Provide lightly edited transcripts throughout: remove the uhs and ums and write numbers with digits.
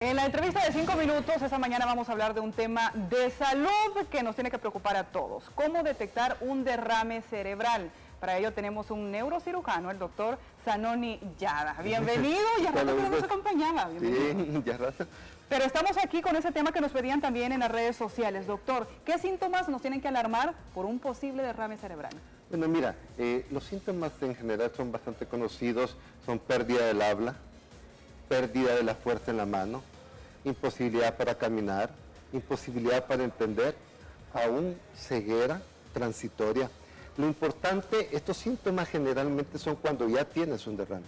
En la entrevista de 5 minutos, esta mañana vamos a hablar de un tema de salud que nos tiene que preocupar a todos. ¿Cómo detectar un derrame cerebral? Para ello tenemos un neurocirujano, el doctor Zanoni Yada. Bienvenido, ya rato que no nos acompañaba. Sí, ya rato. Pero estamos aquí con ese tema que nos pedían también en las redes sociales. Doctor, ¿qué síntomas nos tienen que alarmar por un posible derrame cerebral? Bueno, mira, los síntomas en general son bastante conocidos, son pérdida del habla, pérdida de la fuerza en la mano, imposibilidad para caminar, imposibilidad para entender, aún ceguera transitoria. Lo importante, estos síntomas generalmente son cuando ya tienes un derrame.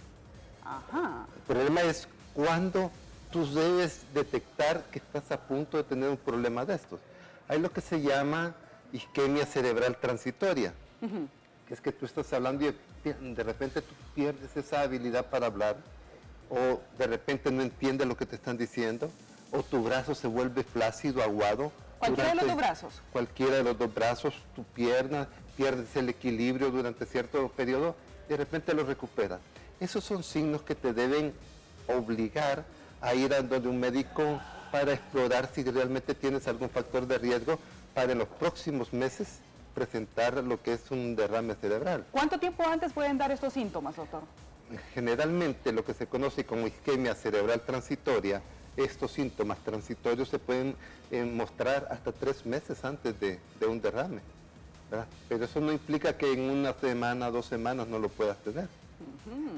Ajá. El problema es cuando tú debes detectar que estás a punto de tener un problema de estos. Hay lo que se llama isquemia cerebral transitoria, que es que tú estás hablando y de repente tú pierdes esa habilidad para hablar, o de repente no entiendes lo que te están diciendo, o tu brazo se vuelve flácido, aguado. ¿Cualquiera de los dos brazos? Cualquiera de los dos brazos, tu pierna, pierdes el equilibrio durante cierto periodo, de repente lo recuperas. Esos son signos que te deben obligar a ir a donde un médico para explorar si realmente tienes algún factor de riesgo para en los próximos meses presentar lo que es un derrame cerebral. ¿Cuánto tiempo antes pueden dar estos síntomas, doctor? Generalmente lo que se conoce como isquemia cerebral transitoria, estos síntomas transitorios se pueden mostrar hasta 3 meses antes de un derrame, ¿verdad? Pero eso no implica que en una semana, 2 semanas no lo puedas tener.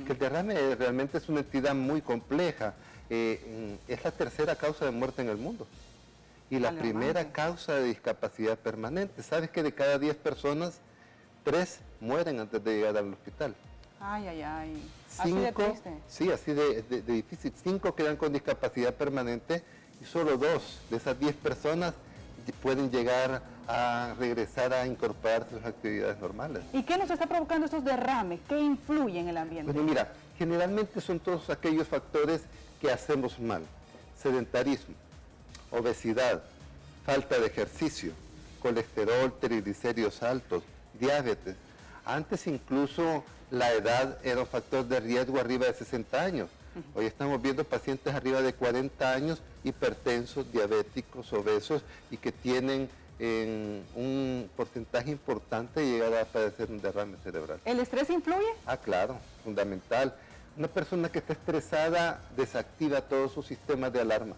Que el derrame realmente es una entidad muy compleja, es la tercera causa de muerte en el mundo y la primera causa de discapacidad permanente. ¿Sabes que de cada 10 personas, 3 mueren antes de llegar al hospital? Ay, ay, ay. 5, así de triste. Sí, así de difícil. 5 quedan con discapacidad permanente y solo 2 de esas 10 personas pueden llegar a regresar a incorporarse a sus actividades normales. ¿Y qué nos está provocando estos derrames? ¿Qué influye en el ambiente? Bueno, mira, generalmente son todos aquellos factores que hacemos mal. Sedentarismo, obesidad, falta de ejercicio, colesterol, triglicéridos altos, diabetes. Antes incluso la edad era un factor de riesgo arriba de 60 años. Hoy estamos viendo pacientes arriba de 40 años, hipertensos, diabéticos, obesos y que tienen un porcentaje importante de llegar a padecer un derrame cerebral. ¿El estrés influye? Ah, claro, fundamental. Una persona que está estresada desactiva todos sus sistemas de alarma.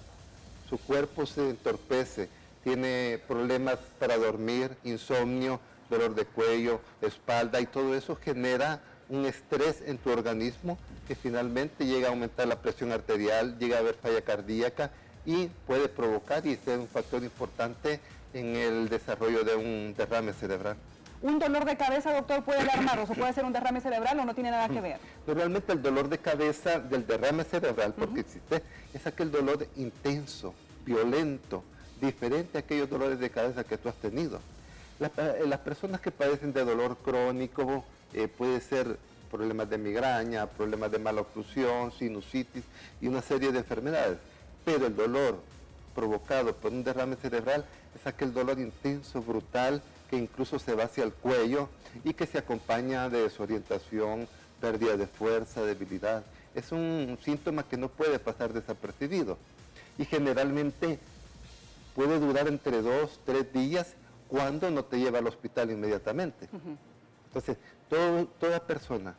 Su cuerpo se entorpece, tiene problemas para dormir, insomnio, dolor de cuello, espalda, y todo eso genera un estrés en tu organismo que finalmente llega a aumentar la presión arterial, llega a haber falla cardíaca y puede provocar y ser un factor importante en el desarrollo de un derrame cerebral. ¿Un dolor de cabeza, doctor, puede alarmarnos o puede ser un derrame cerebral o no tiene nada que ver? Realmente el dolor de cabeza del derrame cerebral, porque existe, es aquel dolor intenso, violento, diferente a aquellos dolores de cabeza que tú has tenido. Las personas que padecen de dolor crónico, puede ser problemas de migraña, problemas de mala oclusión, sinusitis y una serie de enfermedades. Pero el dolor provocado por un derrame cerebral es aquel dolor intenso, brutal, que incluso se va hacia el cuello y que se acompaña de desorientación, pérdida de fuerza, debilidad. Es un síntoma que no puede pasar desapercibido y generalmente puede durar entre 2, 3 días cuando no te lleva al hospital inmediatamente. Entonces, toda persona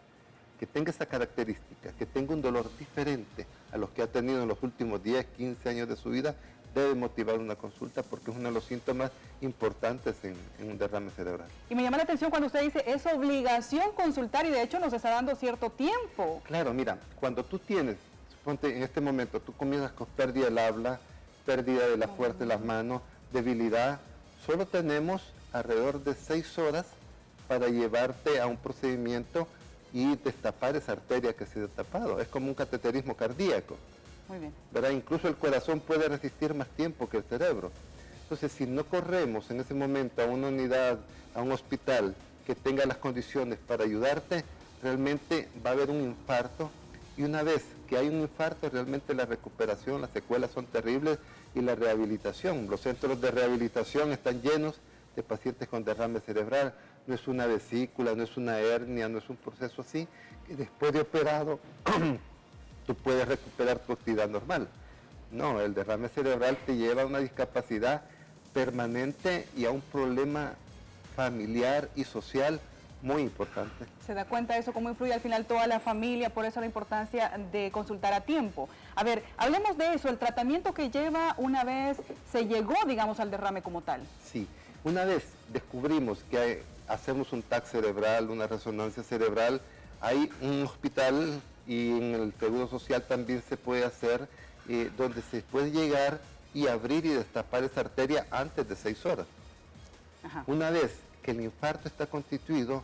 que tenga esa característica, que tenga un dolor diferente a los que ha tenido en los últimos 10, 15 años de su vida, debe motivar una consulta porque es uno de los síntomas importantes en un derrame cerebral. Y me llama la atención cuando usted dice, es obligación consultar y de hecho nos está dando cierto tiempo. Claro, mira, cuando tú tienes, suponte en este momento, tú comienzas con pérdida del habla, pérdida de la fuerza de las manos, debilidad, solo tenemos alrededor de 6 horas para llevarte a un procedimiento y destapar esa arteria que se ha destapado. Es como un cateterismo cardíaco. Muy bien. ¿Verdad? Incluso el corazón puede resistir más tiempo que el cerebro. Entonces, si no corremos en ese momento a una unidad, a un hospital que tenga las condiciones para ayudarte, realmente va a haber un infarto. Y una vez que hay un infarto, realmente la recuperación, las secuelas son terribles y la rehabilitación. Los centros de rehabilitación están llenos de pacientes con derrame cerebral. No es una vesícula, no es una hernia, no es un proceso así, que después de operado tú puedes recuperar tu actividad normal. No, el derrame cerebral te lleva a una discapacidad permanente y a un problema familiar y social muy importante. Se da cuenta de eso, cómo influye al final toda la familia, por eso la importancia de consultar a tiempo. A ver, hablemos de eso, el tratamiento que lleva una vez se llegó, digamos, al derrame como tal. Sí, una vez descubrimos que hacemos un TAC cerebral, una resonancia cerebral, hay un hospital y en el Seguro Social también se puede hacer, donde se puede llegar y abrir y destapar esa arteria antes de 6 horas. Ajá. Una vez que el infarto está constituido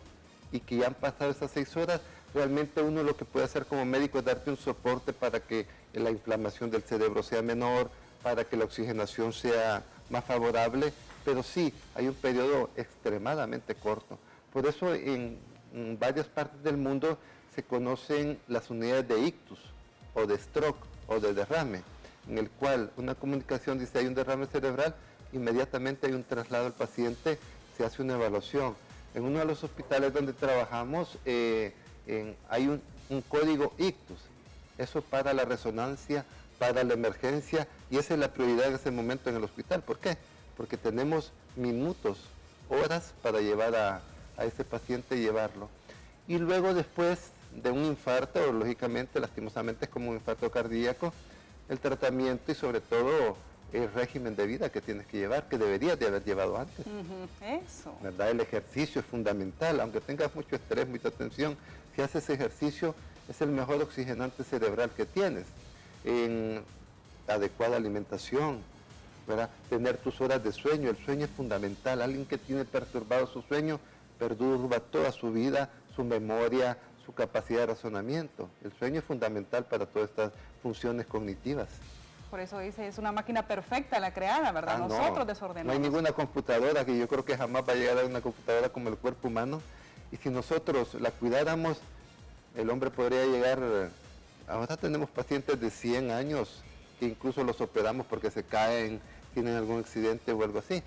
y que ya han pasado esas 6 horas, realmente uno lo que puede hacer como médico es darte un soporte para que la inflamación del cerebro sea menor, para que la oxigenación sea más favorable, pero sí, hay un periodo extremadamente corto. Por eso en varias partes del mundo se conocen las unidades de ictus, o de stroke, o de derrame, en el cual una comunicación dice hay un derrame cerebral, inmediatamente hay un traslado al paciente, se hace una evaluación. En uno de los hospitales donde trabajamos hay un código ictus, eso para la resonancia, para la emergencia, y esa es la prioridad en ese momento en el hospital. ¿Por qué? Porque tenemos minutos, horas para llevar a ese paciente y llevarlo. Y luego después de un infarto, lógicamente, lastimosamente es como un infarto cardíaco, el tratamiento y sobre todo el régimen de vida que tienes que llevar, que deberías de haber llevado antes. Eso. ¿Verdad? El ejercicio es fundamental, aunque tengas mucho estrés, mucha tensión, si haces ejercicio es el mejor oxigenante cerebral que tienes. En adecuada alimentación, ¿verdad? Tener tus horas de sueño, el sueño es fundamental. Alguien que tiene perturbado su sueño, perturba toda su vida, su memoria, su capacidad de razonamiento. El sueño es fundamental para todas estas funciones cognitivas. Por eso dice, es una máquina perfecta la creada, ¿verdad? Nosotros desordenamos. No hay ninguna computadora, que yo creo que jamás va a llegar a una computadora como el cuerpo humano. Y si nosotros la cuidáramos, el hombre podría llegar. Ahora tenemos pacientes de 100 años que incluso los operamos porque se caen, tienen algún accidente o algo así.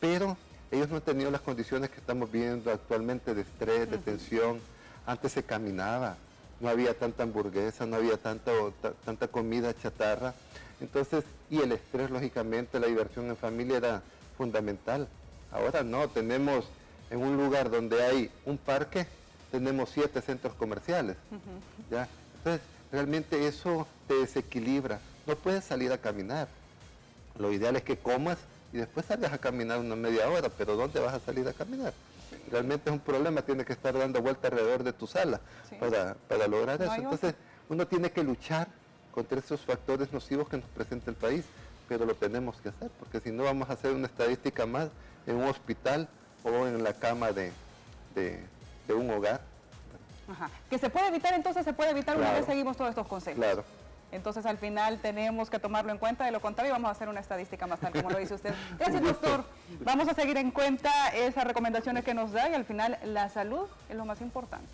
Pero ellos no han tenido las condiciones que estamos viendo actualmente de estrés, de tensión. Antes se caminaba, no había tanta hamburguesa, no había tanta comida chatarra. Entonces, y el estrés, lógicamente, la diversión en familia era fundamental. Ahora no, tenemos en un lugar donde hay un parque, tenemos 7 centros comerciales. ¿Ya? Entonces, realmente eso te desequilibra. No puedes salir a caminar. Lo ideal es que comas y después salgas a caminar una media hora, pero ¿dónde vas a salir a caminar? Realmente es un problema, tienes que estar dando vuelta alrededor de tu sala para lograr eso. Entonces, uno tiene que luchar contra esos factores nocivos que nos presenta el país, pero lo tenemos que hacer, porque si no vamos a hacer una estadística más en un hospital o en la cama de un hogar. Ajá. Que se puede evitar, entonces se puede evitar una vez seguimos todos estos consejos. Claro. Entonces al final tenemos que tomarlo en cuenta, de lo contrario vamos a hacer una estadística más tal como lo dice usted. Gracias, doctor. Vamos a seguir en cuenta esas recomendaciones que nos da y al final la salud es lo más importante.